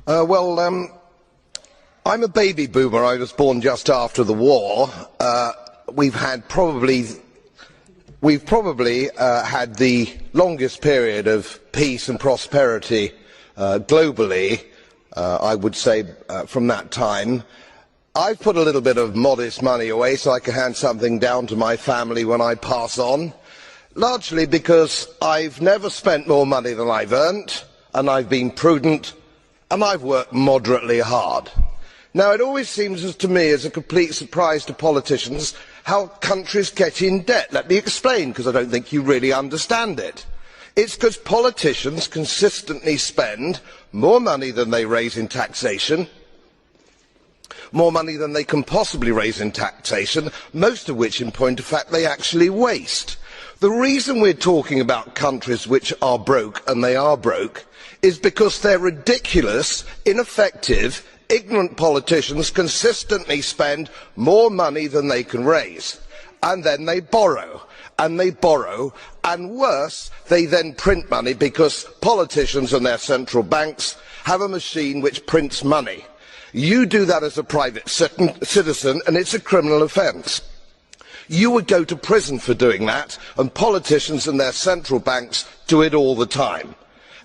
I'm a baby boomer. I was born just after the war. We've probably had the longest period of peace and prosperity globally, I would say, from that time. I've put a little bit of modest money away so I can hand something down to my family when I pass on, largely because I've never spent more money than I've earned, and I've been prudent, and I've worked moderately hard. Now, it always seems to me as a complete surprise to politicians how countries get in debt. Let me explain, because I don't think you really understand it. It's because politicians consistently spend more money than they raise in taxation, more money than they can possibly raise in taxation, most of which, in point of fact, they actually waste. The reason we're talking about countries which are broke, and they are broke, is because their ridiculous, ineffective, ignorant politicians consistently spend more money than they can raise, and then they borrow, and worse, they then print money because politicians and their central banks have a machine which prints money. You do that as a private citizen and it's a criminal offence. You would go to prison for doing that, and politicians and their central banks do it all the time.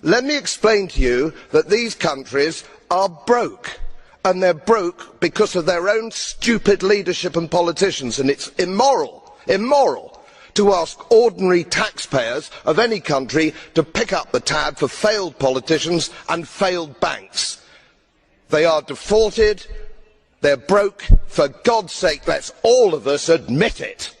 Let me explain to you that these countries are broke, and they're broke because of their own stupid leadership and politicians, and it's immoral to ask ordinary taxpayers of any country to pick up the tab for failed politicians and failed banks. They are defaulted, they're broke. For God's sake, let's all of us admit it.